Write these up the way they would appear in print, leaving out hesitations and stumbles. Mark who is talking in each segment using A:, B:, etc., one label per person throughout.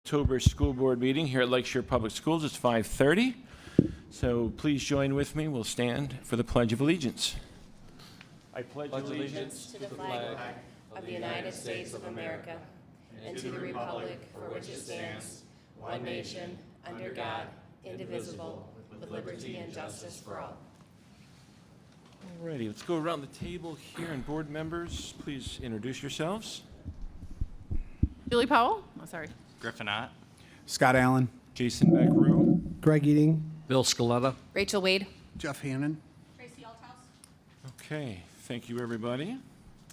A: October school board meeting here at Lakeshore Public Schools. It's 5:30. So please join with me. We'll stand for the Pledge of Allegiance. I pledge allegiance
B: to the flag of the United States of America and to the republic for which it stands, one nation, under God, indivisible, with liberty and justice for all.
A: Alrighty, let's go around the table here, and board members, please introduce yourselves.
C: Julie Powell. Oh, sorry.
D: Griffin Ott.
E: Scott Allen.
A: Jason McRue.
E: Greg Eating.
F: Bill Scaletta.
B: Rachel Wade.
E: Jeff Hannon.
C: Tracy Althouse.
A: Okay, thank you, everybody.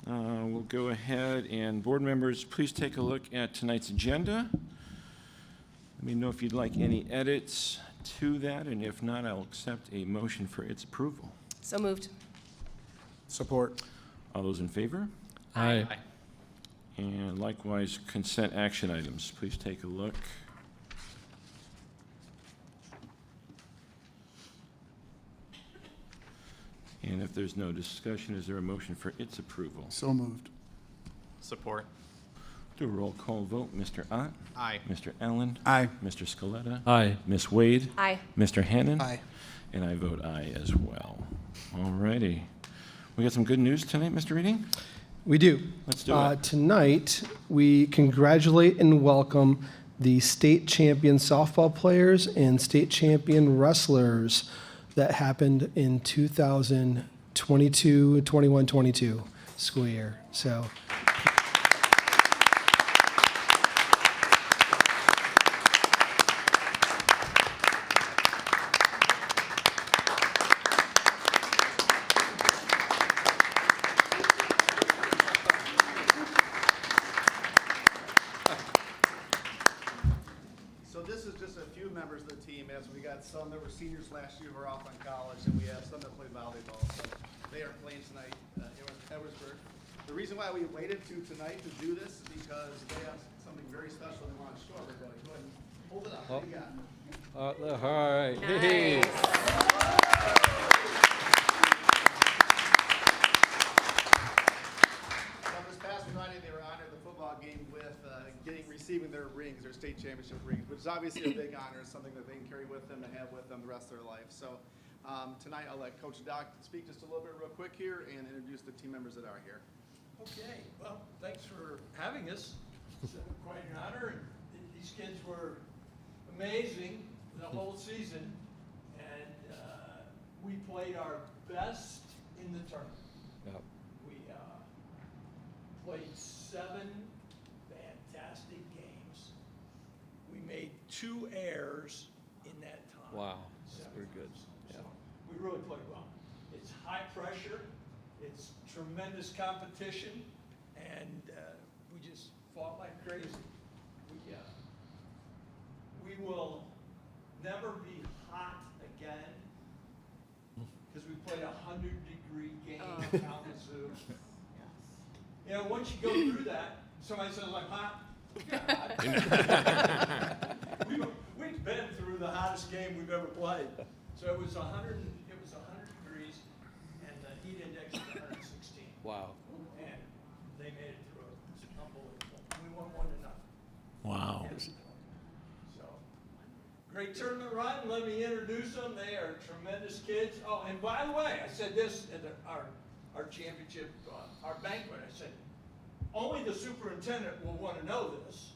A: We'll go ahead, and board members, please take a look at tonight's agenda. Let me know if you'd like any edits to that, and if not, I'll accept a motion for its approval.
B: So moved.
E: Support.
A: All those in favor?
F: Aye.
A: And likewise, consent action items. Please take a look. And if there's no discussion, is there a motion for its approval?
E: So moved.
D: Support.
A: Do a roll call vote. Mr. Ott?
D: Aye.
A: Mr. Allen?
E: Aye.
A: Mr. Scaletta?
F: Aye.
A: Ms. Wade?
B: Aye.
A: Mr. Hannon?
E: Aye.
A: And I vote aye as well. All righty. We got some good news tonight, Mr. Reading?
G: We do.
A: Let's do it.
G: Tonight, we congratulate and welcome the state champion softball players and state champion wrestlers that happened in 2022, 21-22 school year. So,
H: this is just a few members of the team, as we got some that were seniors last year who are off on college, and we have some that play volleyball. So they are playing tonight in Edwardsburg. The reason why we waited to tonight to do this is because they have something very special they want to show everybody. Go ahead and hold it up. What do you got?
F: All right. Hey.
H: Well, this past Friday, they were honored the football game with receiving their rings, their state championship rings, which is obviously a big honor, something that they can carry with them and have with them the rest of their life. So tonight, I'll let Coach Doc speak just a little bit real quick here and introduce the team members that are here.
I: Okay, well, thanks for having us. It's quite an honor. And these kids were amazing the whole season, and we played our best in the tournament.
F: Yep.
I: We played 7 fantastic games. We made 2 errors in that time.
F: Wow, that's
I: 7
F: pretty good.
I: games.
F: Yeah.
I: So we really played well. It's high pressure. It's tremendous competition, and we just fought like crazy. We will never be hot again because we played a 100-degree game in Kalamazoo. You know, once you go through that, somebody says, "I'm hot." We've been through the hottest game we've ever played. So it was 100 degrees, and the heat index was 116.
F: Wow.
I: And they made it through it. It's unbelievable. We won 1-0.
A: Wow.
I: So, great tournament run. Let me introduce them. They are tremendous kids. Oh, and by the way, I said this at our championship, our banquet. I said, only the superintendent will want to know this,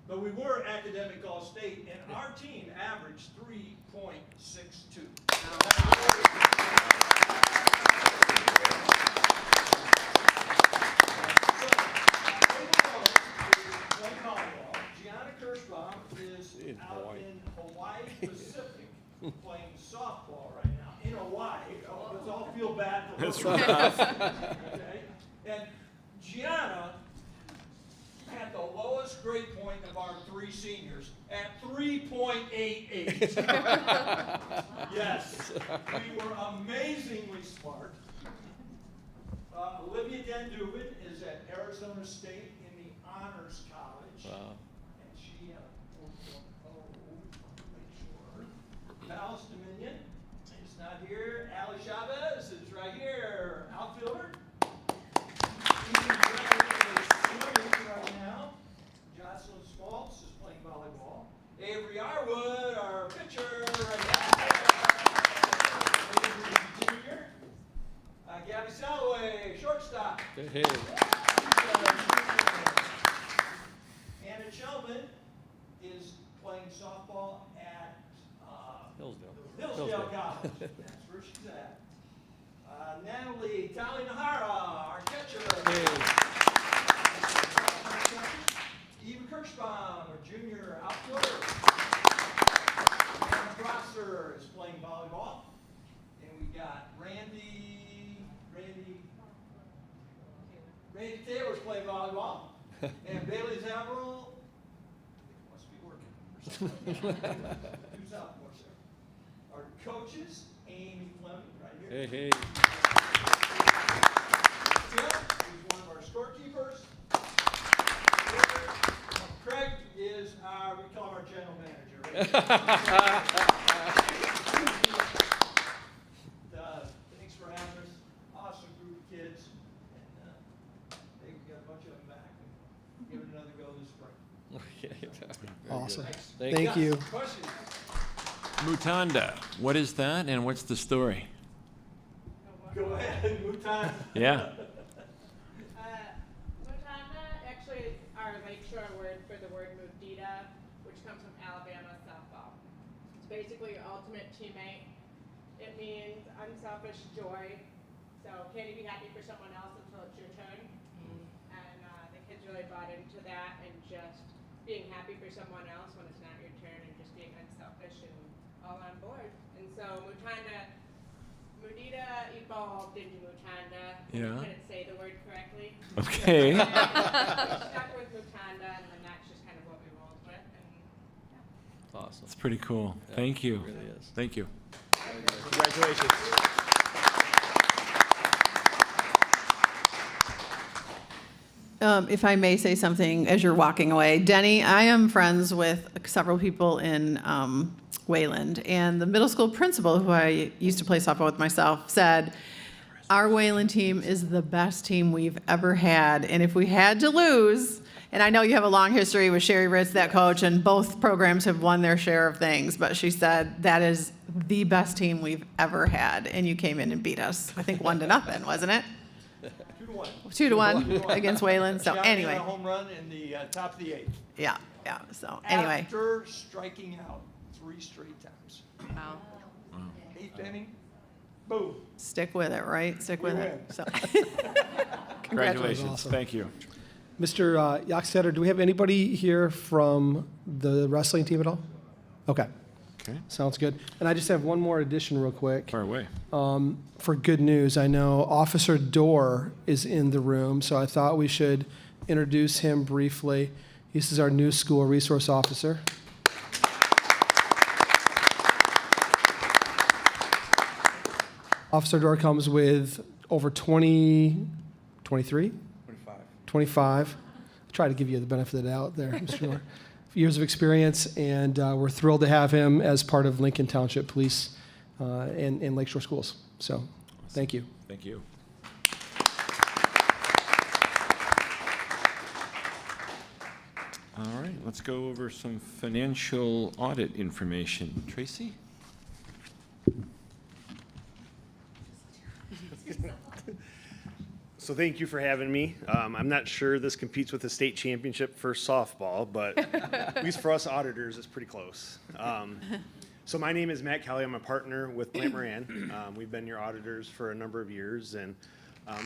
I: but we were academic all-state, and our team averaged 3.62. Gianna Kirschbaum is out in Hawaii Pacific playing softball right now in Hawaii. Let's all feel bad for her.
A: That's rough.
I: Okay? And Gianna had the lowest grade point of our 3 seniors at 3.88. Yes, we were amazingly smart. Olivia Dendubin is at Arizona State in the Honors College.
F: Wow.
I: And she, Lakeshore. Dallas Dominion is not here. Ali Chavez is right here, outfielder. She's in right now. Jocelyn Schmaltz is playing volleyball. Gabby Salloway, shortstop.
F: Hey.
I: Anna Chelman is playing softball at Hillsdale College. That's where she's at. Natalie Talinahara, our catcher. Eva Kirschbaum, our junior outfielder. Anna Prosser is playing volleyball. And we got Randy Taylor's playing volleyball. And Bailey Zavril must be working or something. Two sophomores there. Our coaches, Amy Fleming, right here.
F: Hey.
I: Tim, who's one of our scorekeepers. Craig is we call him our general manager. Right? Thanks for having us. Awesome group of kids. And we got a bunch of them back. Give it another go this spring.
G: Awesome.
F: Thank
G: Thank you.
I: Questions?
A: Mutanda, what is that and what's the story?
I: Go ahead, Mutan.
A: Yeah.
C: Mutanda actually our Lakeshore word for the word mudita, which comes from Alabama softball. It's basically your ultimate teammate. It means unselfish joy. So can you be happy for someone else until it's your turn? And the kids really bought into that and just being happy for someone else when it's not your turn and just being unselfish and all on board. And so Mudita evolved into Mutanda.
A: Yeah.
C: I couldn't say the word correctly.
A: Okay.
C: And we stuck with Mutanda, and then that's just kind of what we rolled with. And yeah.
F: Awesome.
A: It's pretty cool. Thank you.
F: It really is.
A: Thank you.
H: Congratulations.
J: If I may say something as you're walking away, Denny, I am friends with several people in Wayland, and the middle school principal, who I used to play softball with myself, said, our Wayland team is the best team we've ever had, and if we had to lose, and I know you have a long history with Sherry Ritz, that coach, and both programs have won their share of things, but she said, that is the best team we've ever had, and you came in and beat us. I think 1-0, wasn't it? 2-1 against Wayland. So
I: John hit
J: anyway,
I: a home run in the top of the eighth.
J: yeah. So anyway,
I: After striking out 3 straight times.
C: Wow.
I: 8th inning, boom.
J: stick with it, right? Stick with it. So
A: Congratulations.
G: Awesome.
A: Thank you.
G: Mr. Yaksetter, do we have anybody here from the wrestling team at all? Okay,
A: Okay.
G: sounds good. And I just have one more addition real quick.
A: Far away.
G: For good news, I know Officer Dorr is in the room, so I thought we should introduce him briefly. This is our new school resource officer. Officer Dorr comes with over 25. I try to give you the benefit of the doubt there, Mr. Dorr. Years of experience, and we're thrilled to have him as part of Lincoln Township Police and Lakeshore Schools. So, thank you.
A: Thank you. All right, let's go over some financial audit information. Tracy?
K: So thank you for having me. I'm not sure this competes with the state championship for softball, but at least for us auditors, it's pretty close. So my name is Matt Kelly. I'm a partner with Plant Moran. We've been your auditors for a number of years, and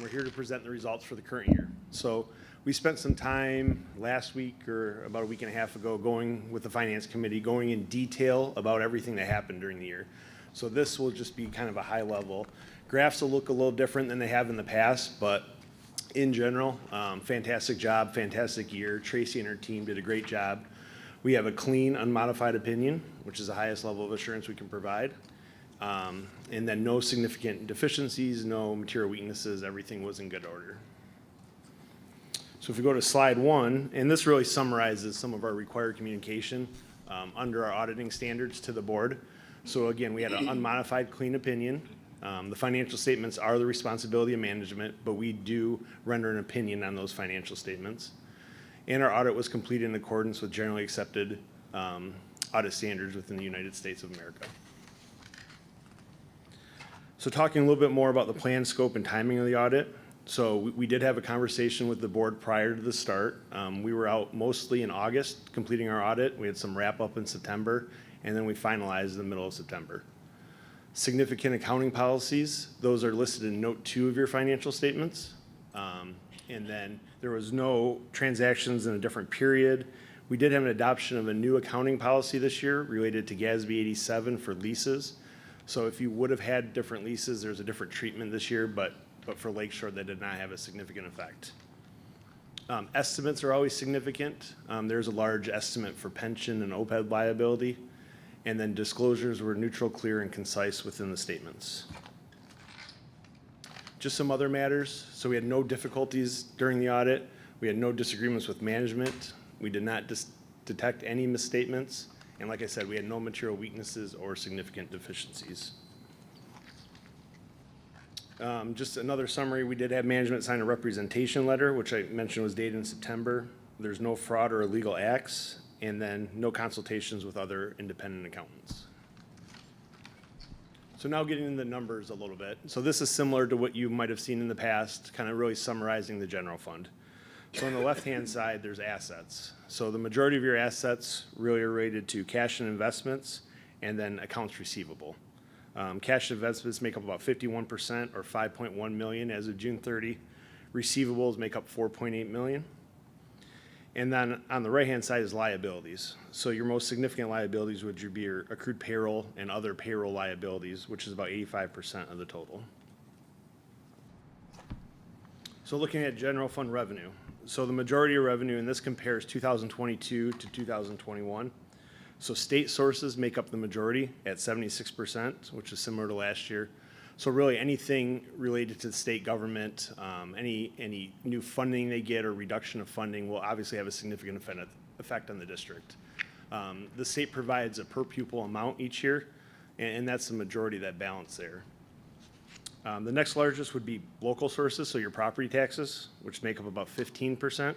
K: we're here to present the results for the current year. So we spent some time last week or about a week and a half ago going with the finance committee, going in detail about everything that happened during the year. So this will just be kind of a high level. Graphs will look a little different than they have in the past, but in general, fantastic job, fantastic year. Tracy and her team did a great job. We have a clean, unmodified opinion, which is the highest level of assurance we can provide. And then no significant deficiencies, no material weaknesses, everything was in good order. So if we go to slide 1, and this really summarizes some of our required communication under our auditing standards to the board. So again, we had an unmodified, clean opinion. The financial statements are the responsibility of management, but we do render an opinion on those financial statements. And our audit was completed in accordance with generally accepted audit standards within the United States of America. So talking a little bit more about the plan, scope, and timing of the audit. So we did have a conversation with the board prior to the start. We were out mostly in August completing our audit. We had some wrap up in September, and then we finalized in the middle of September. Significant accounting policies, those are listed in note 2 of your financial statements. And then there was no transactions in a different period. We did have an adoption of a new accounting policy this year related to GASB 87 for leases. So if you would have had different leases, there's a different treatment this year, but for Lakeshore, that did not have a significant effect. Estimates are always significant. There's a large estimate for pension and OPEB liability. And then disclosures were neutral, clear, and concise within the statements. Just some other matters. So we had no difficulties during the audit. We had no disagreements with management. We did not detect any misstatements. And like I said, we had no material weaknesses or significant deficiencies. Just another summary, we did have management sign a representation letter, which I mentioned was dated in September. There's no fraud or illegal acts, and then no consultations with other independent accountants. So now getting into the numbers a little bit. So this is similar to what you might have seen in the past, kind of really summarizing the general fund. So on the left-hand side, there's assets. So the majority of your assets really are related to cash and investments, and then accounts receivable. Cash and investments make up about 51% or 5.1 million as of June 30. Receivables make up 4.8 million. And then on the right-hand side is liabilities. So your most significant liabilities would be your accrued payroll and other payroll liabilities, which is about 85% of the total. So looking at general fund revenue. So the majority of revenue, and this compares 2022 to 2021. So state sources make up the majority at 76%, which is similar to last year. So really anything related to the state government, any new funding they get or reduction of funding will obviously have a significant effect on the district. The state provides a per pupil amount each year, and that's the majority of that balance there. The next largest would be local sources, so your property taxes, which make up about 15%.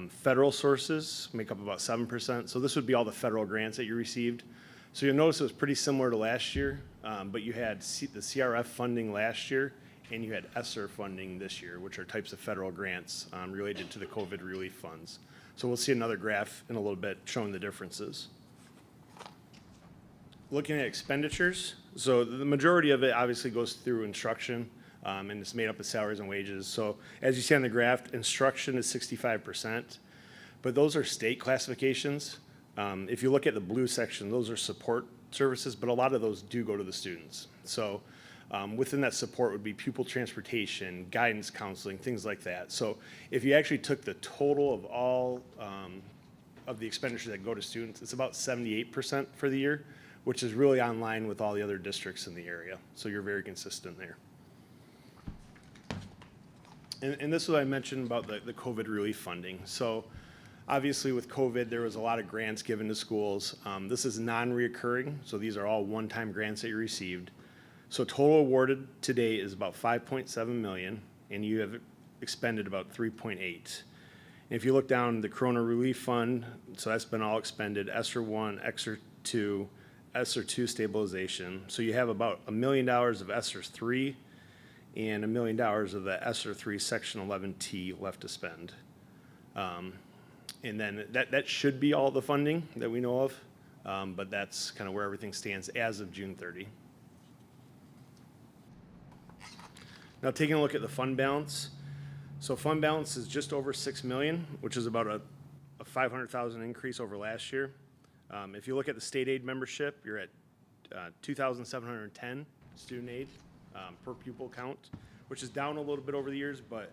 K: Federal sources make up about 7%. So this would be all the federal grants that you received. So you'll notice it was pretty similar to last year, but you had the CRF funding last year, and you had ESSER funding this year, which are types of federal grants related to the COVID relief funds. So we'll see another graph in a little bit showing the differences. Looking at expenditures, so the majority of it obviously goes through instruction, and it's made up of salaries and wages. So as you see on the graph, instruction is 65%, but those are state classifications. If you look at the blue section, those are support services, but a lot of those do go to the students. So within that support would be pupil transportation, guidance counseling, things like that. So if you actually took the total of all of the expenditures that go to students, it's about 78% for the year, which is really on line with all the other districts in the area. So you're very consistent there. And this is what I mentioned about the COVID relief funding. So obviously with COVID, there was a lot of grants given to schools. This is non-reoccurring, so these are all one-time grants that you received. So total awarded today is about 5.7 million, and you have expended about 3.8. And if you look down the Corona Relief Fund, so that's been all expended, ESSER 1, ESSER 2, ESSER 2 stabilization. So you have about $1 million of ESSER 3 and $1 million of the ESSER 3 Section 11T left to spend. And then that should be all the funding that we know of, but that's kind of where everything stands as of June 30. Now taking a look at the fund balance. So fund balance is just over 6 million, which is about a 500,000 increase over last year. If you look at the state aid membership, you're at 2,710 student aid per pupil count, which is down a little bit over the years, but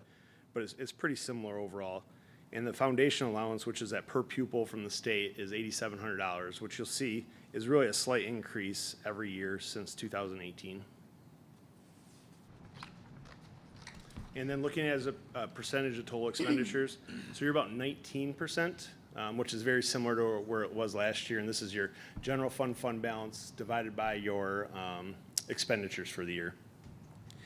K: it's pretty similar overall. And the foundation allowance, which is that per pupil from the state, is $8,700, which you'll see is really a slight increase every year since 2018. And then looking at as a percentage of total expenditures, so you're about 19%, which is very similar to where it was last year. And this is your general fund balance divided by your expenditures for the year.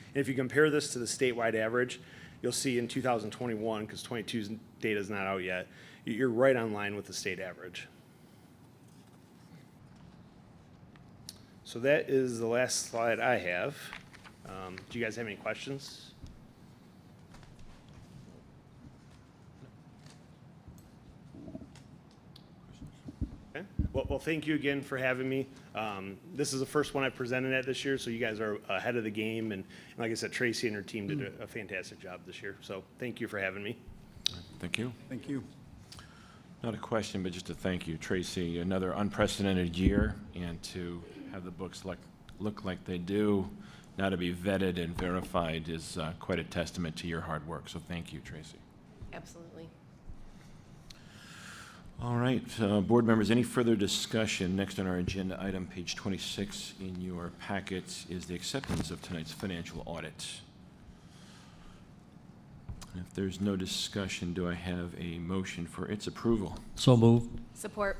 K: And if you compare this to the statewide average, you'll see in 2021, because 22's data is not out yet, you're right on line with the state average. So that is the last slide I have. Do you guys have any questions? Okay. Well, thank you again for having me. This is the first one I presented at this year, so you guys are ahead of the game. And like I said, Tracy and her team did a fantastic job this year. So thank you for having me.
A: Thank you.
E: Thank you.
A: Not a question, but just a thank you, Tracy. Another unprecedented year, and to have the books look like they do, now to be vetted and verified is quite a testament to your hard work. So thank you, Tracy.
B: Absolutely.
A: All right, board members, any further discussion? Next on our agenda item, page 26 in your packets, is the acceptance of tonight's financial audit. If there's no discussion, do I have a motion for its approval?
F: So moved.
B: Support.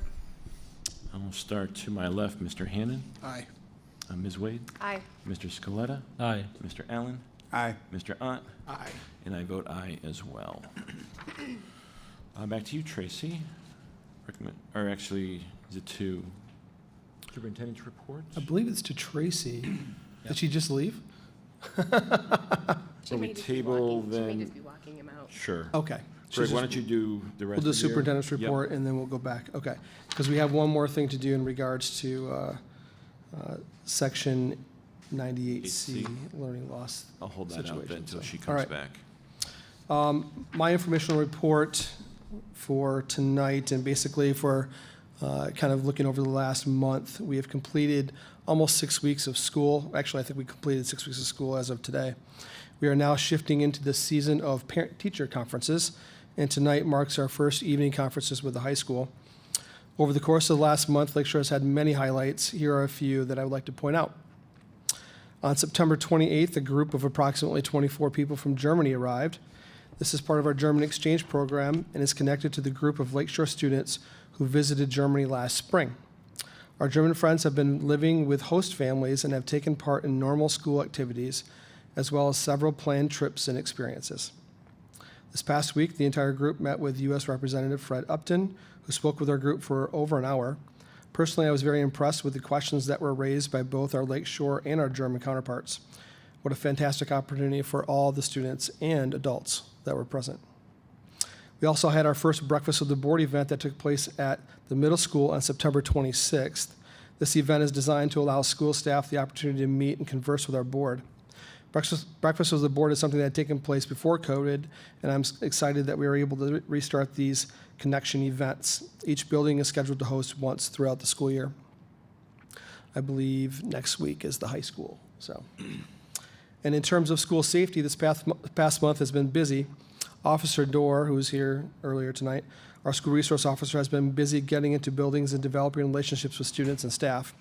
A: I will start to my left, Mr. Hannan,
E: Aye.
A: Ms. Wade,
B: Aye.
A: Mr. Scaletta,
F: Aye.
A: Mr. Allen,
E: Aye.
A: Mr. Ott,
E: Aye.
A: and I vote aye as well. Back to you, Tracy. Or actually, is it to Superintendent's Reports?
G: I believe it's to Tracy. Did she just leave?
A: Will we table
B: She may
A: then?
B: just be walking him out.
A: Sure.
G: Okay.
A: Greg, why don't you do the rest
G: We'll do
A: of the year?
G: superintendent's
A: Yep.
G: report, and then we'll go back. Okay. Because we have one more thing to do in regards to section 98C,
A: 8C.
G: learning loss
A: I'll hold that out
G: situation,
A: then until
G: so.
A: she
G: All
A: comes
G: right.
A: back.
G: My informational report for tonight, and basically for kind of looking over the last month, we have completed almost 6 weeks of school. Actually, I think we completed 6 weeks of school as of today. We are now shifting into the season of parent-teacher conferences, and tonight marks our first evening conferences with the high school. Over the course of the last month, Lakeshore has had many highlights. Here are a few that I would like to point out. On September 28th, a group of approximately 24 people from Germany arrived. This is part of our German exchange program and is connected to the group of Lakeshore students who visited Germany last spring. Our German friends have been living with host families and have taken part in normal school activities, as well as several planned trips and experiences. This past week, the entire group met with U.S. Representative Fred Upton, who spoke with our group for over an hour. Personally, I was very impressed with the questions that were raised by both our Lakeshore and our German counterparts. What a fantastic opportunity for all the students and adults that were present. We also had our first Breakfast with the Board event that took place at the middle school on September 26th. This event is designed to allow school staff the opportunity to meet and converse with our board. Breakfast with the Board is something that had taken place before COVID, and I'm excited that we were able to restart these connection events. Each building is scheduled to host once throughout the school year. I believe next week is the high school. And in terms of school safety, this past month has been busy. Officer Dorr, who was here earlier tonight, our school resource officer, has been busy getting into buildings and developing relationships with students and staff.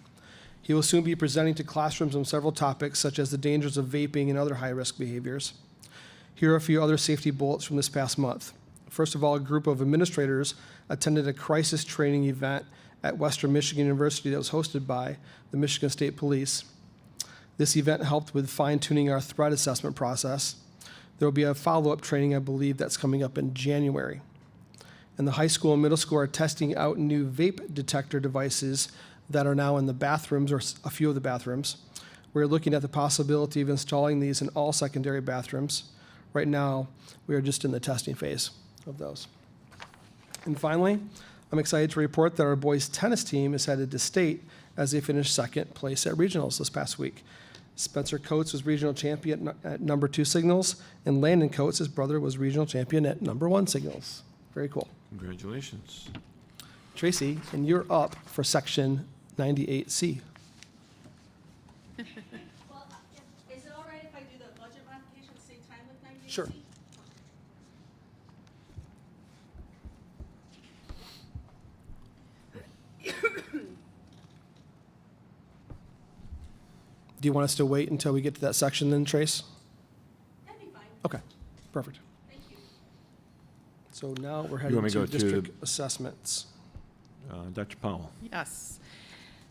G: He will soon be presenting to classrooms on several topics, such as the dangers of vaping and other high-risk behaviors. Here are a few other safety bullets from this past month. First of all, a group of administrators attended a crisis training event at Western Michigan University that was hosted by the Michigan State Police. This event helped with fine-tuning our threat assessment process. There will be a follow-up training, I believe, that's coming up in January. And the high school and middle school are testing out new vape detector devices that are now in the bathrooms, or a few of the bathrooms. We're looking at the possibility of installing these in all secondary bathrooms. Right now, we are just in the testing phase of those. And finally, I'm excited to report that our boys tennis team is headed to state as they finished second place at regionals this past week. Spencer Coates was regional champion at number 2 signals, and Landon Coates, his brother, was regional champion at number 1 signals. Very cool.
A: Congratulations.
G: Tracy, and you're up for section 98C.
L: Well, is it all right if I do the budget modification at the same time with 98C?
G: Sure. Do you want us to wait until we get to that section then, Trace?
L: That'd be fine.
G: Okay, perfect.
L: Thank you.
G: So now we're
A: want
G: heading
A: me to go
G: to
A: to
G: district assessments.
A: Dr. Powell.
J: Yes.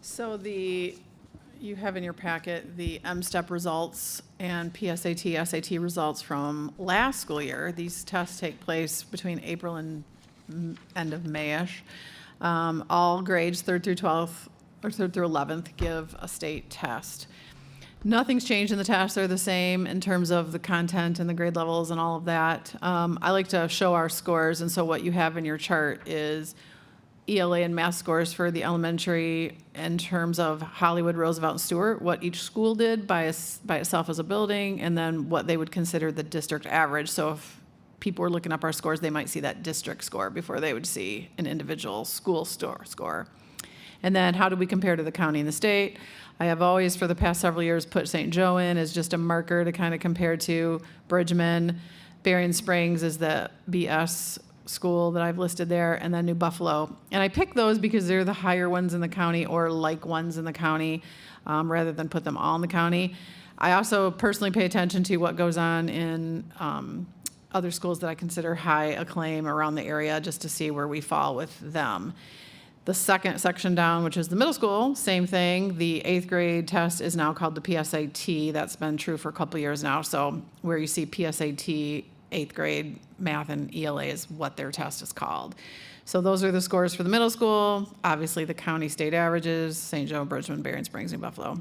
J: So you have in your packet the M-STEP results and PSAT, SAT results from last school year. These tests take place between April and end of May-ish. All grades, 3rd through 12th, or 3rd through 11th give a state test. Nothing's changed in the tests. They're the same in terms of the content and the grade levels and all of that. I like to show our scores, and so what you have in your chart is ELA and math scores for the elementary in terms of Hollywood, Roosevelt, and Stewart, what each school did by itself as a building, and then what they would consider the district average. So if people were looking up our scores, they might see that district score before they would see an individual school score. And then how do we compare to the county and the state? I have always, for the past several years, put St. Joe in as just a marker to kind of compare to. Bridgman. Berrien Springs is the BS school that I've listed there, and then New Buffalo. And I pick those because they're the higher ones in the county or like ones in the county, rather than put them all in the county. I also personally pay attention to what goes on in other schools that I consider high acclaim around the area, just to see where we fall with them. The second section down, which is the middle school, same thing. The 8th grade test is now called the PSAT. That's been true for a couple years now. So where you see PSAT, 8th grade math and ELA is what their test is called. So those are the scores for the middle school. Obviously the county state averages, St. Joe, Bridgman, Berrien Springs, New Buffalo.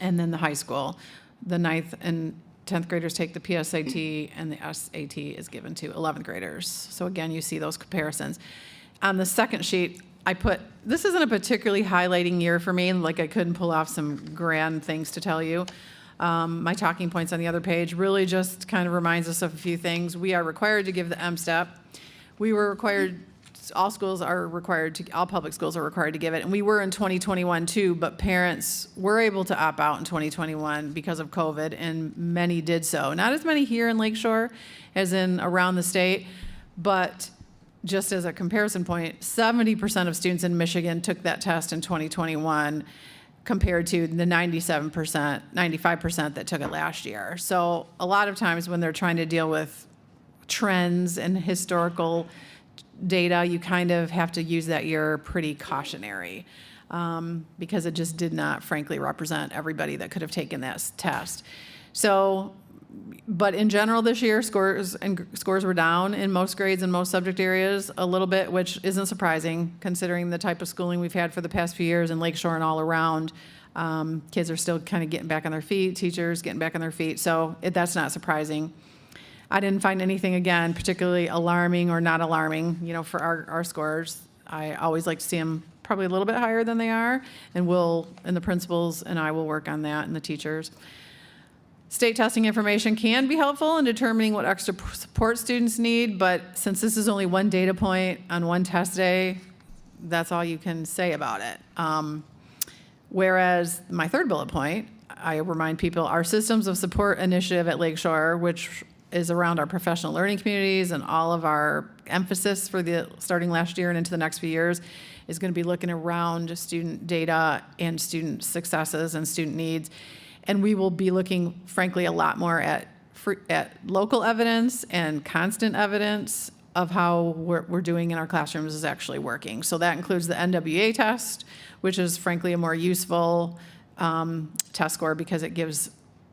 J: And then the high school. The 9th and 10th graders take the PSAT, and the SAT is given to 11th graders. So again, you see those comparisons. On the second sheet, I put, this isn't a particularly highlighting year for me, like I couldn't pull off some grand things to tell you. My talking points on the other page really just kind of reminds us of a few things. We are required to give the M-STEP. We were required, all public schools are required to give it, and we were in 2021 too, but parents were able to opt out in 2021 because of COVID, and many did so. Not as many here in Lakeshore as in around the state, but just as a comparison point, 70% of students in Michigan took that test in 2021 compared to the 97%, 95% that took it last year. So a lot of times when they're trying to deal with trends and historical data, you kind of have to use that year pretty cautionary, because it just did not, frankly, represent everybody that could have taken that test. So, but in general this year, scores were down in most grades and most subject areas a little bit, which isn't surprising considering the type of schooling we've had for the past few years in Lakeshore and all around. Kids are still kind of getting back on their feet, teachers getting back on their feet, so that's not surprising. I didn't find anything, again, particularly alarming or not alarming, for our scores. I always like to see them probably a little bit higher than they are, and the principals and I will work on that, and the teachers. State testing information can be helpful in determining what extra support students need, but since this is only one data point on one test day, that's all you can say about it. Whereas my third bullet point, I remind people, our Systems of Support initiative at Lakeshore, which is around our professional learning communities and all of our emphasis for starting last year and into the next few years, is going to be looking around student data and student successes and student needs. And we will be looking, frankly, a lot more at local evidence and constant evidence of how we're doing in our classrooms is actually working. So that includes the NWA test, which is, frankly, a more useful test score because it gives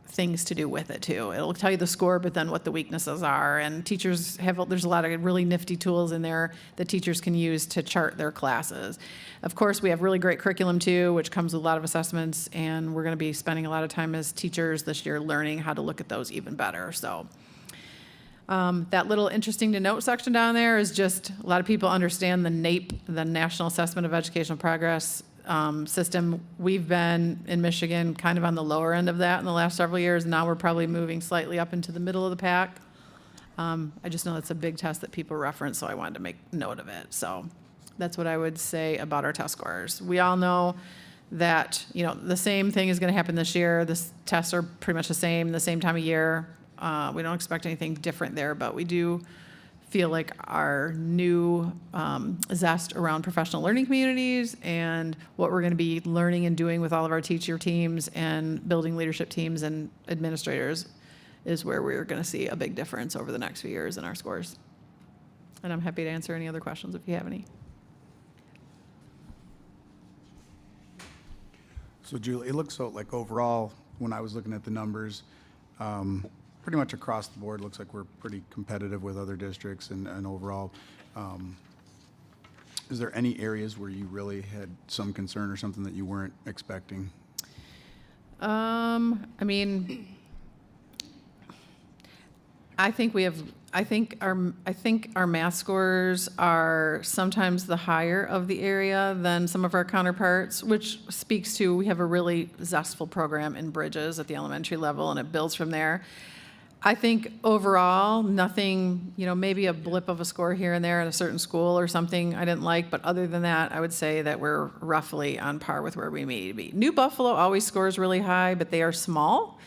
J: things to do with it too. It'll tell you the score, but then what the weaknesses are. And teachers there's a lot of really nifty tools in there that teachers can use to chart their classes. Of course, we have really great curriculum too, which comes with a lot of assessments, and we're going to be spending a lot of time as teachers this year learning how to look at those even better. So that little interesting to note section down there is just a lot of people understand the NAEP, the National Assessment of Educational Progress system. We've been in Michigan kind of on the lower end of that in the last several years. Now we're probably moving slightly up into the middle of the pack. I just know it's a big test that people reference, so I wanted to make note of it. So that's what I would say about our test scores. We all know that, the same thing is going to happen this year. The tests are pretty much the same time of year. We don't expect anything different there, but we do feel like our new zest around professional learning communities and what we're going to be learning and doing with all of our teacher teams and building leadership teams and administrators is where we're going to see a big difference over the next few years in our scores. And I'm happy to answer any other questions if you have any.
E: So Julie, it looks like overall, when I was looking at the numbers, pretty much across the board, looks like we're pretty competitive with other districts and overall. Is there any areas where you really had some concern or something that you weren't expecting?
J: I mean, I think our math scores are sometimes the higher of the area than some of our counterparts, which speaks to we have a really zestful program in Bridges at the elementary level, and it builds from there. I think overall, nothing, maybe a blip of a score here and there in a certain school or something I didn't like, but other than that, I would say that we're roughly on par with where we need to be. New Buffalo always scores really high, but they are small,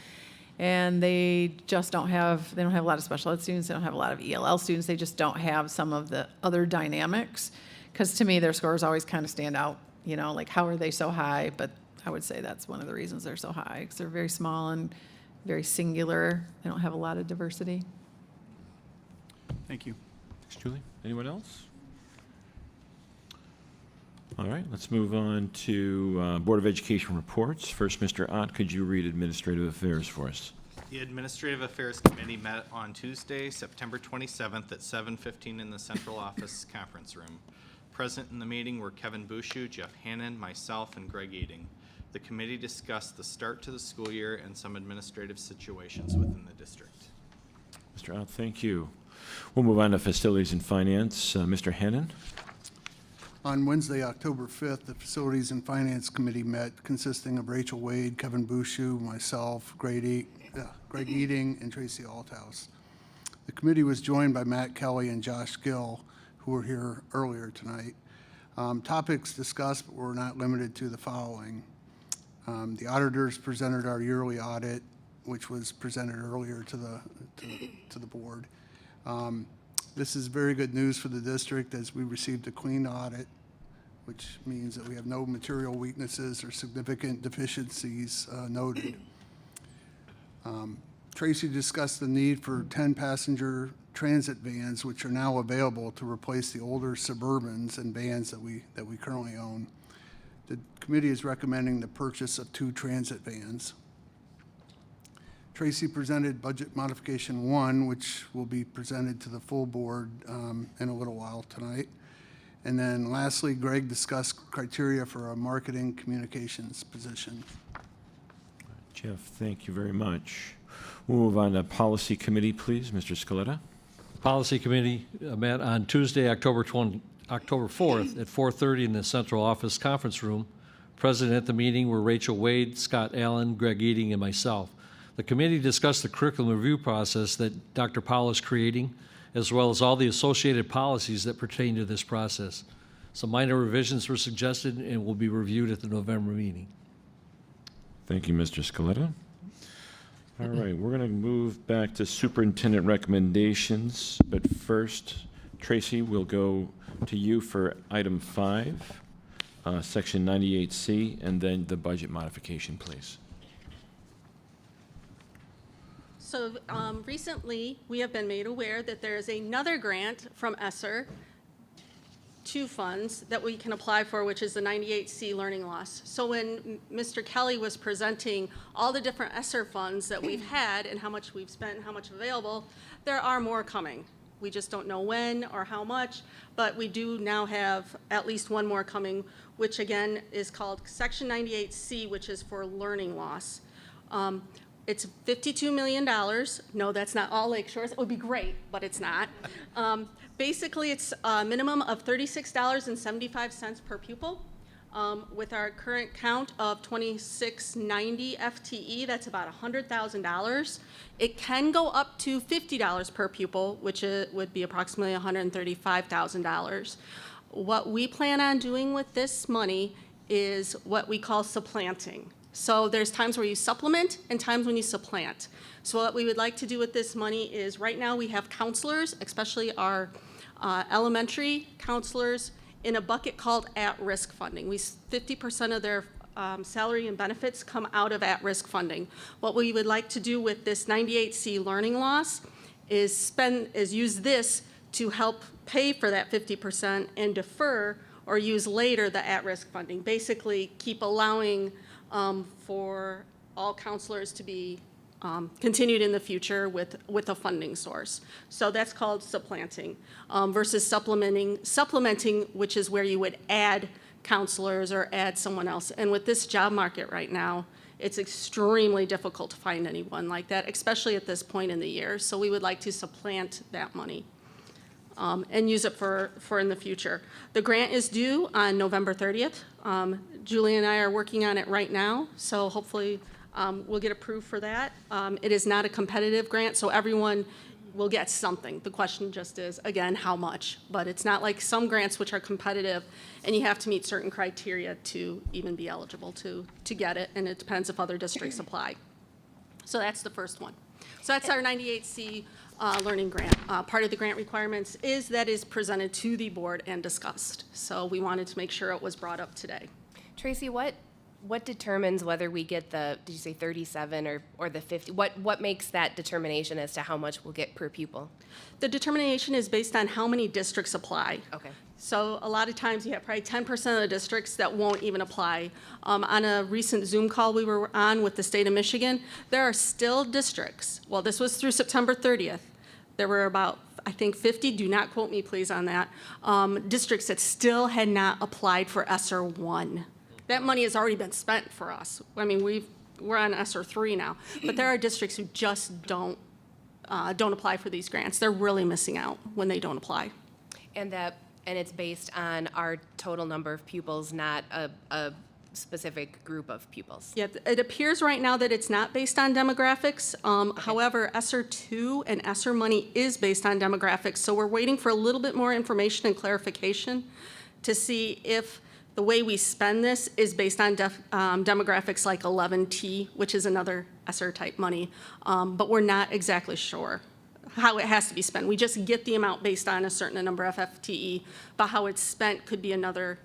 J: and they just don't have a lot of special ed students, they don't have a lot of ELL students, they just don't have some of the other dynamics, because to me, their scores always kind of stand out, like how are they so high? But I would say that's one of the reasons they're so high, because they're very small and very singular. They don't have a lot of diversity.
E: Thank you.
A: Thanks, Julie. Anyone else? All right, let's move on to Board of Education reports. First, Mr. Ott, could you read Administrative Affairs for us?
D: The Administrative Affairs Committee met on Tuesday, September 27th at 7:15 in the Central Office Conference Room. Present in the meeting were Kevin Bushu, Jeff Hannon, myself, and Greg Eating. The committee discussed the start to the school year and some administrative situations within the district.
A: Mr. Ott, thank you. We'll move on to Facilities and Finance. Mr. Hannon?
M: On Wednesday, October 5th, the Facilities and Finance Committee met, consisting of Rachel Wade, Kevin Bushu, myself, Greg Eating, and Tracy Althouse. The committee was joined by Matt Kelly and Josh Gill, who were here earlier tonight. Topics discussed were not limited to the following. The auditors presented our yearly audit, which was presented earlier to the board. This is very good news for the district, as we received a clean audit, which means that we have no material weaknesses or significant deficiencies noted. Tracy discussed the need for 10 passenger transit vans, which are now available to replace the older Suburbans and vans that we currently own. The committee is recommending the purchase of 2 transit vans. Tracy presented Budget Modification 1, which will be presented to the full board in a little while tonight. And then lastly, Greg discussed criteria for a marketing communications position.
A: Jeff, thank you very much. We'll move on to Policy Committee, please. Mr. Scaletta?
F: Policy Committee met on Tuesday, October 4th at 4:30 in the Central Office Conference Room. Present at the meeting were Rachel Wade, Scott Allen, Greg Eating, and myself. The committee discussed the curriculum review process that Dr. Powell is creating, as well as all the associated policies that pertain to this process. Some minor revisions were suggested and will be reviewed at the November meeting.
A: Thank you, Mr. Scaletta. All right, we're going to move back to superintendent recommendations, but first, Tracy, we'll go to you for item 5, section 98C, and then the budget modification, please.
L: So recently, we have been made aware that there is another grant from ESSER, 2 funds that we can apply for, which is the 98C learning loss. So when Mr. Kelly was presenting all the different ESSER funds that we've had and how much we've spent and how much available, there are more coming. We just don't know when or how much, but we do now have at least one more coming, which again is called Section 98C, which is for learning loss. It's $52 million. No, that's not all Lakeshores. It would be great, but it's not. Basically, it's a minimum of $36.75 per pupil. With our current count of 2690 FTE, that's about $100,000. It can go up to $50 per pupil, which would be approximately $135,000. What we plan on doing with this money is what we call supplanting. So there's times where you supplement and times when you supplant. So what we would like to do with this money is, right now we have counselors, especially our elementary counselors, in a bucket called at-risk funding. 50% of their salary and benefits come out of at-risk funding. What we would like to do with this 98C learning loss is use this to help pay for that 50% and defer or use later the at-risk funding. Basically, keep allowing for all counselors to be continued in the future with a funding source. So that's called supplanting versus supplementing, which is where you would add counselors or add someone else. And with this job market right now, it's extremely difficult to find anyone like that, especially at this point in the year. So we would like to supplant that money and use it for in the future. The grant is due on November 30th. Julie and I are working on it right now, so hopefully we'll get approved for that. It is not a competitive grant, so everyone will get something. The question just is, again, how much? But it's not like some grants which are competitive and you have to meet certain criteria to even be eligible to get it, and it depends if other districts apply. So that's the first one. So that's our 98C learning grant. Part of the grant requirements is that is presented to the board and discussed. So we wanted to make sure it was brought up today.
B: Tracy, what determines whether we get the, did you say 37 or the 50? What makes that determination as to how much we'll get per pupil?
L: The determination is based on how many districts apply.
B: Okay.
L: So a lot of times you have probably 10% of the districts that won't even apply. On a recent Zoom call we were on with the state of Michigan, there are still districts, well, this was through September 30th. There were about, I think, 50, do not quote me please on that, districts that still had not applied for ESSER 1. That money has already been spent for us. I mean, we're on ESSER 3 now, but there are districts who just don't apply for these grants. They're really missing out when they don't apply.
B: And it's based on our total number of pupils, not a specific group of pupils.
L: Yeah, it appears right now that it's not based on demographics. However, ESSER 2 and ESSER money is based on demographics, so we're waiting for a little bit more information and clarification to see if the way we spend this is based on demographics like 11T, which is another ESSER type money, but we're not exactly sure how it has to be spent. We just get the amount based on a certain number of FTE, but how it's spent could be another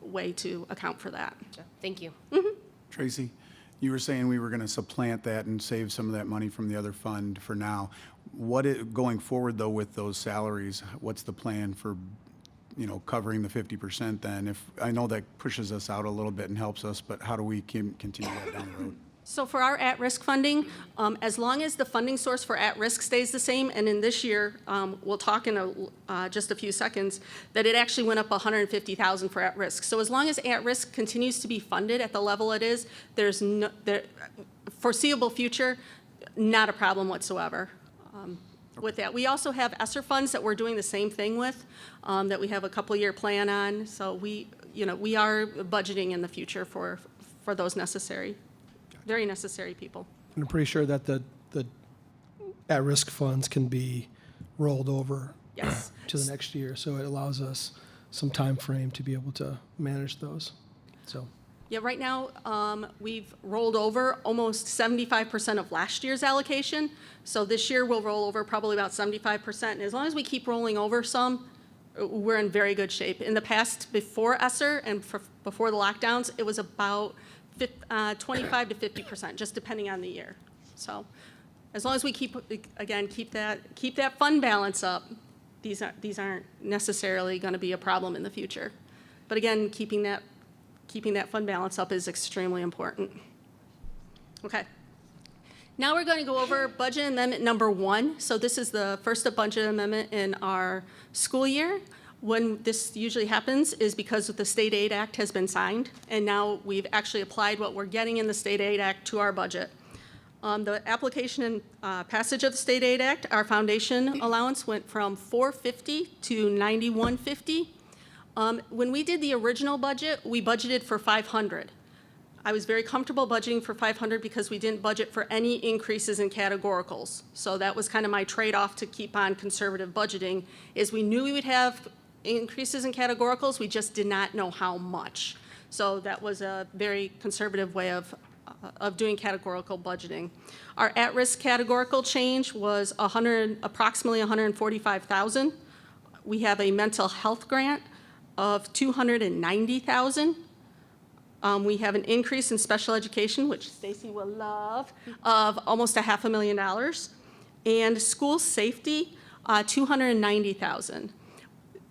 L: way to account for that.
B: Thank you.
E: Tracy, you were saying we were going to supplant that and save some of that money from the other fund for now. Going forward, though, with those salaries, what's the plan for, covering the 50% then? If I know that pushes us out a little bit and helps us, but how do we continue that down the road?
L: So for our at-risk funding, as long as the funding source for at-risk stays the same, and in this year, we'll talk in just a few seconds, that it actually went up $150,000 for at-risk. So as long as at-risk continues to be funded at the level it is, there's no foreseeable future, not a problem whatsoever with that. We also have ESSER funds that we're doing the same thing with, that we have a couple-year plan on. So we are budgeting in the future for those very necessary people.
G: And I'm pretty sure that the at-risk funds can be rolled over
L: Yes.
G: to the next year, so it allows us some time frame to be able to manage those. So
L: Yeah, right now, we've rolled over almost 75% of last year's allocation. So this year, we'll roll over probably about 75%. And as long as we keep rolling over some, we're in very good shape. In the past, before ESSER and before the lockdowns, it was about 25 to 50%, just depending on the year. So as long as we keep that fund balance up, these aren't necessarily going to be a problem in the future. But again, keeping that fund balance up is extremely important. Okay. Now we're going to go over budget amendment number 1. So this is the first budget amendment in our school year. When this usually happens is because the State Aid Act has been signed, and now we've actually applied what we're getting in the State Aid Act to our budget. The application and passage of the State Aid Act, our foundation allowance went from $450 to $9150. When we did the original budget, we budgeted for $500. I was very comfortable budgeting for $500 because we didn't budget for any increases in categoricals. So that was kind of my trade-off to keep on conservative budgeting, is we knew we would have increases in categoricals, we just did not know how much. So that was a very conservative way of doing categorical budgeting. Our at-risk categorical change was approximately $145,000. We have a mental health grant of $290,000. We have an increase in special education, which Stacy will love, of almost $500,000. And school safety, $290,000.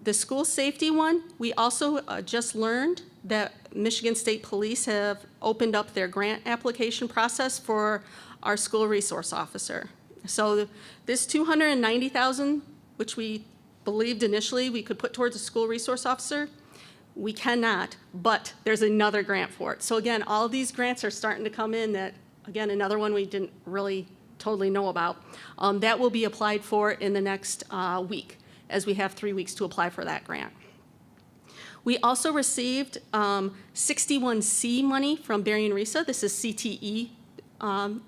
L: The school safety one, we also just learned that Michigan State Police have opened up their grant application process for our school resource officer. So this $290,000, which we believed initially we could put towards a school resource officer, we cannot, but there's another grant for it. So again, all of these grants are starting to come in that, again, another one we didn't really totally know about. That will be applied for in the next week, as we have 3 weeks to apply for that grant. We also received 61C money from Barry and Risa. This is CTE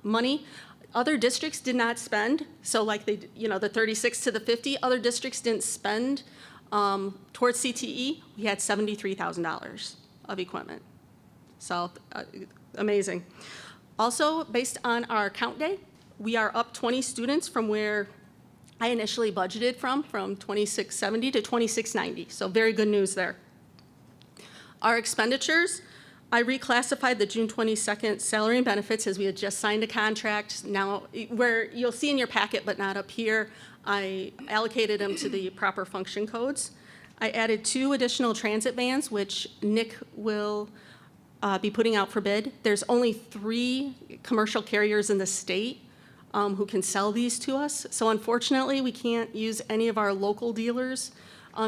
L: money. Other districts did not spend, so like they, the 36 to the 50, other districts didn't spend towards CTE. We had $73,000 of equipment. So amazing. Also, based on our count day, we are up 20 students from where I initially budgeted from 2670 to 2690. So very good news there. Our expenditures, I reclassified the June 22nd salary and benefits as we had just signed a contract. Now, where you'll see in your packet, but not up here, I allocated them to the proper function codes. I added 2 additional transit vans, which Nick will be putting out for bid. There's only 3 commercial carriers in the state who can sell these to us. So unfortunately, we can't use any of our local dealers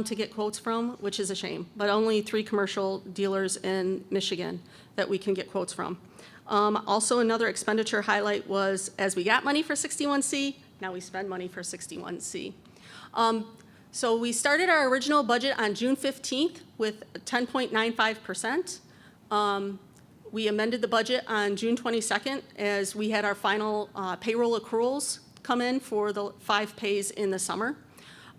L: to get quotes from, which is a shame, but only 3 commercial dealers in Michigan that we can get quotes from. Also, another expenditure highlight was, as we got money for 61C, now we spend money for 61C. So we started our original budget on June 15th with 10.95%. We amended the budget on June 22nd as we had our final payroll accruals come in for the 5 pays in the summer.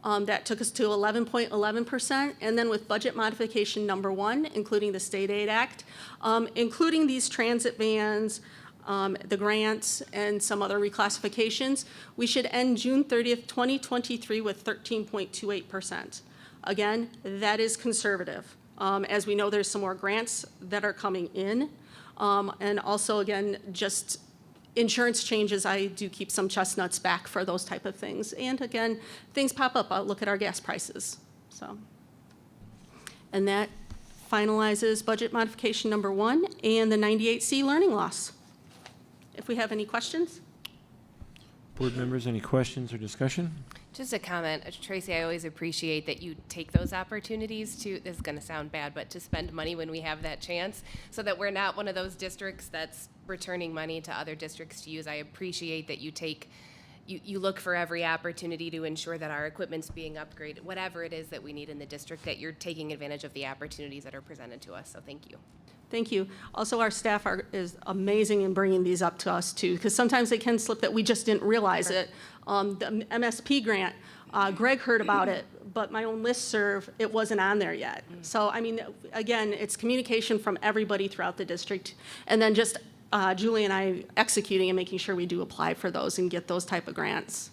L: That took us to 11.11%, and then with budget modification number 1, including the State Aid Act, including these transit vans, the grants, and some other reclassifications, we should end June 30th, 2023 with 13.28%. Again, that is conservative. As we know, there's some more grants that are coming in, and also, again, just insurance changes, I do keep some chestnuts back for those type of things. And again, things pop up. I'll look at our gas prices. So, and that finalizes budget modification number 1 and the 98C learning loss. If we have any questions?
A: Board members, any questions or discussion?
B: Just a comment, Tracy, I always appreciate that you take those opportunities to, this is going to sound bad, but to spend money when we have that chance, so that we're not one of those districts that's returning money to other districts to use. I appreciate that you take, you look for every opportunity to ensure that our equipment's being upgraded, whatever it is that we need in the district, that you're taking advantage of the opportunities that are presented to us, so thank you.
L: Thank you. Also, our staff is amazing in bringing these up to us too, because sometimes they can slip that we just didn't realize it. The MSP grant, Greg heard about it, but my own listserv, it wasn't on there yet. So, I mean, again, it's communication from everybody throughout the district, and then just Julie and I executing and making sure we do apply for those and get those type of grants.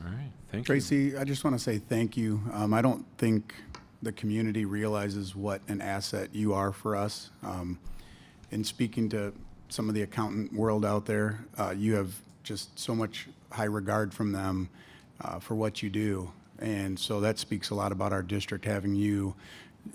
A: All right, thank you.
E: Tracy, I just want to say thank you. I don't think the community realizes what an asset you are for us. In speaking to some of the accountant world out there, you have just so much high regard from them for what you do. And so that speaks a lot about our district, having you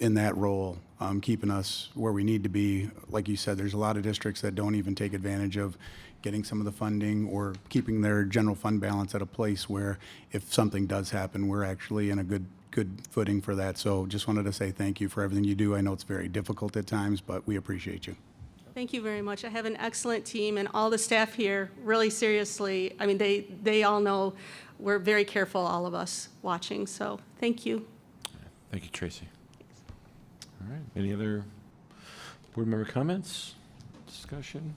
E: in that role, keeping us where we need to be. Like you said, there's a lot of districts that don't even take advantage of getting some of the funding or keeping their general fund balance at a place where if something does happen, we're actually in a good footing for that. So just wanted to say thank you for everything you do. I know it's very difficult at times, but we appreciate you.
L: Thank you very much. I have an excellent team, and all the staff here, really seriously, I mean, they all know we're very careful, all of us watching, so thank you.
A: Thank you, Tracy. All right, any other board member comments, discussion?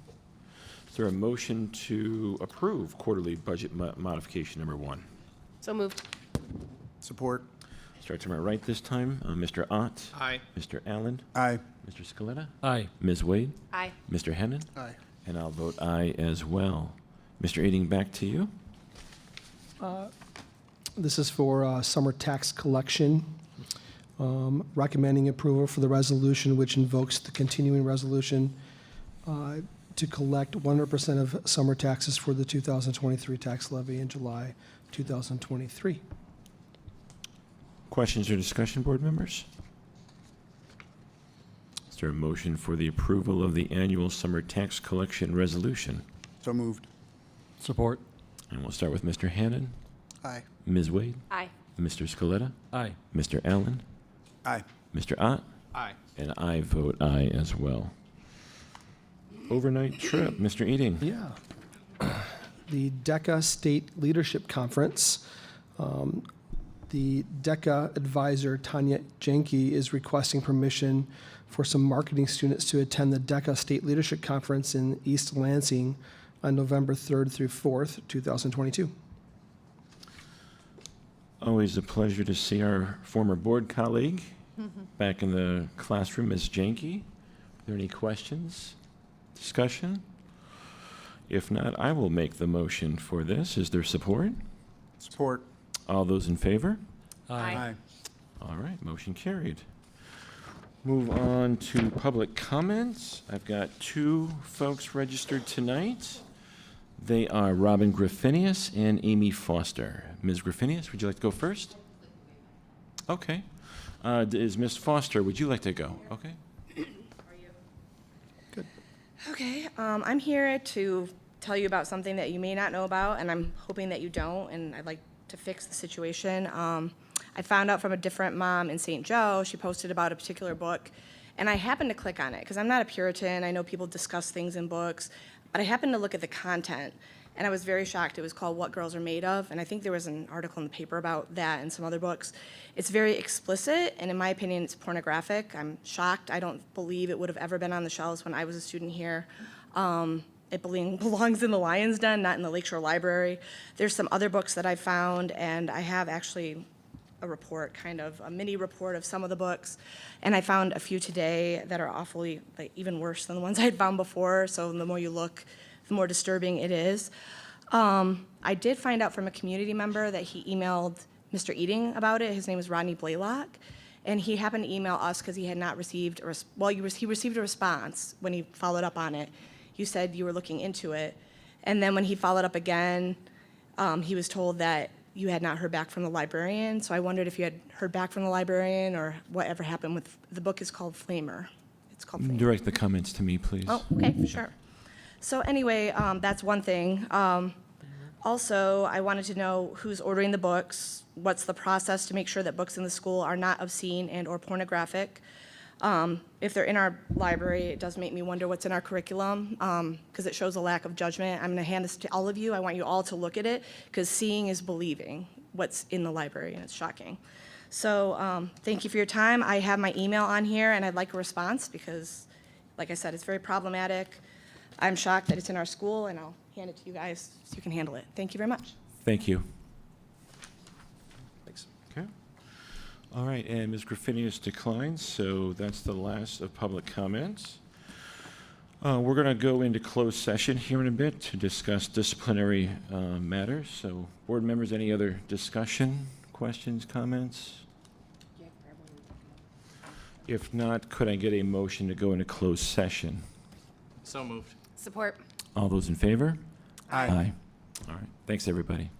A: Is there a motion to approve quarterly budget modification number 1?
B: So moved.
E: Support.
A: Start to my right this time. Mr. Ott.
D: Aye.
A: Mr. Allen.
E: Aye.
A: Mr. Scaletta.
F: Aye.
A: Ms. Wade.
B: Aye.
A: Mr. Hennon.
M: Aye.
A: And I'll vote aye as well. Mr. Eading, back to you.
G: This is for summer tax collection. Recommending approval for the resolution which invokes the continuing resolution to collect 100% of summer taxes for the 2023 tax levy in July 2023.
A: Questions or discussion, board members? Is there a motion for the approval of the annual summer tax collection resolution?
E: So moved.
F: Support.
A: And we'll start with Mr. Hannan,
M: Aye.
A: Ms. Wade,
B: Aye.
A: Mr. Scaletta,
F: Aye.
A: Mr. Allen,
E: Aye.
A: Mr. Ott,
D: Aye.
A: and I vote aye as well. Overnight trip, Mr. Eating.
G: Yeah. The DECA State Leadership Conference. The DECA advisor, Tanya Jenke, is requesting permission for some marketing students to attend the DECA State Leadership Conference in East Lansing on November 3rd through 4th, 2022.
A: Always a pleasure to see our former board colleague back in the classroom, Ms. Jenke. Are there any questions, discussion? If not, I will make the motion for this. Is there support?
E: Support.
A: All those in favor?
B: Aye.
A: All right, motion carried. Move on to public comments. I've got two folks registered tonight. They are Robin Griffinius and Amy Foster. Ms. Griffinius, would you like to go first? Okay. Is Ms. Foster, would you like to go? Okay.
N: Okay, I'm here to tell you about something that you may not know about, and I'm hoping that you don't, and I'd like to fix the situation. I found out from a different mom in St. Joe. She posted about a particular book, and I happened to click on it because I'm not a Puritan. I know people discuss things in books, but I happened to look at the content, and I was very shocked. It was called What Girls Are Made Of, and I think there was an article in the paper about that and some other books. It's very explicit, and in my opinion, it's pornographic. I'm shocked. I don't believe it would have ever been on the shelves when I was a student here. It belongs in the Lion's Den, not in the Lakeshore Library. There's some other books that I found, and I have actually a report, kind of a mini report of some of the books. And I found a few today that are awfully, like, even worse than the ones I had found before. So the more you look, the more disturbing it is. I did find out from a community member that he emailed Mr. Eating about it. His name is Rodney Blaylock. And he happened to email us because he had not received he received a response when he followed up on it. You said you were looking into it. And then when he followed up again, he was told that you had not heard back from the librarian. So I wondered if you had heard back from the librarian or whatever happened with, the book is called Flamer. It's called Flamer.
A: Direct the comments to me, please.
N: Oh, okay, sure. So anyway, that's one thing. Also, I wanted to know who's ordering the books, what's the process to make sure that books in the school are not obscene and or pornographic. If they're in our library, it does make me wonder what's in our curriculum, because it shows a lack of judgment. I'm going to hand this to all of you. I want you all to look at it, because seeing is believing what's in the library, and it's shocking. So thank you for your time. I have my email on here, and I'd like a response, because, like I said, it's very problematic. I'm shocked that it's in our school, and I'll hand it to you guys so you can handle it. Thank you very much.
A: Thank you.
G: Thanks.
A: Okay. All right, and Ms. Griffinius declines, so that's the last of public comments. We're going to go into closed session here in a bit to discuss disciplinary matters. So, board members, any other discussion, questions, comments? If not, could I get a motion to go into closed session?
D: So moved.
B: Support.
A: All those in favor?
E: Aye.
A: Aye. All right, thanks, everybody.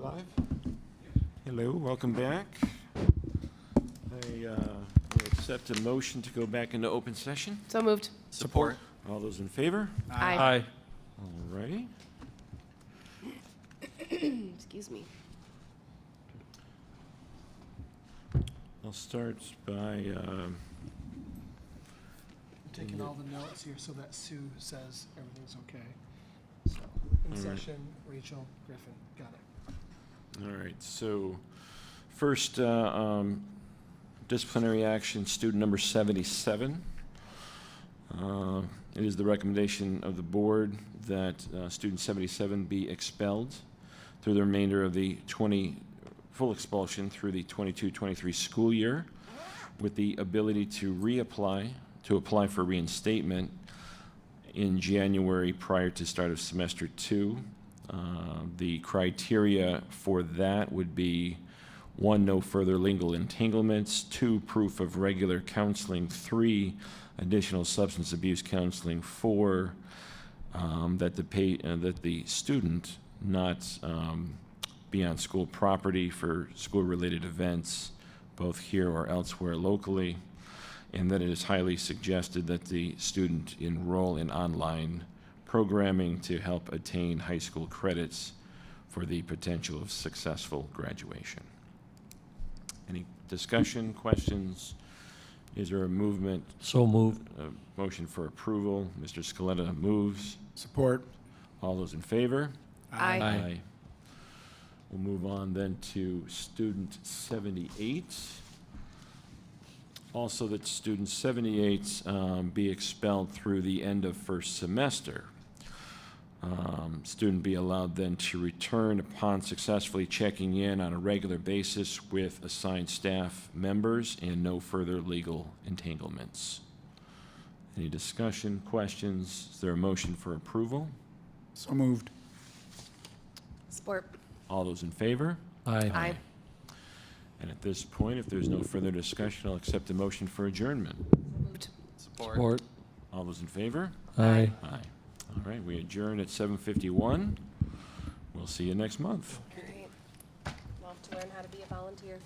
A: live? Hello, welcome back. I will accept a motion to go back into open session.
B: So moved.
D: Support.
A: All those in favor?
B: Aye.
A: All righty.
B: Excuse me.
A: I'll start by,
G: Taking all the notes here so that Sue says everything's okay. So, in
A: All right.
G: session, Rachel, Griffin, got it.
A: all right, so first, disciplinary action, student number 77. It is the recommendation of the board that student 77 be expelled through the remainder of the full expulsion through the 22-23 school year, with the ability to apply for reinstatement in January prior to start of semester 2. The criteria for that would be 1, no further legal entanglements, 2, proof of regular counseling, 3, additional substance abuse counseling, 4, that the student not be on school property for school-related events, both here or elsewhere locally, and that it is highly suggested that the student enroll in online programming to help attain high school credits for the potential of successful graduation. Any discussion, questions? Is there a movement?
F: So moved.
A: A motion for approval. Mr. Scaletta moves.
E: Support.
A: All those in favor?
B: Aye.
A: We'll move on then to student 78. Also that student 78 be expelled through the end of first semester. Student be allowed then to return upon successfully checking in on a regular basis with assigned staff members and no further legal entanglements. Any discussion, questions? Is there a motion for approval?
E: So moved.
B: Support.
A: All those in favor?
B: Aye.
A: And at this point, if there's no further discussion, I'll accept a motion for adjournment.
D: Support.
F: Support.
A: All those in favor?
F: Aye.
A: Aye. All right, we adjourn at 7:51. We'll see you next month.
B: All right. Love to learn how to be a volunteer.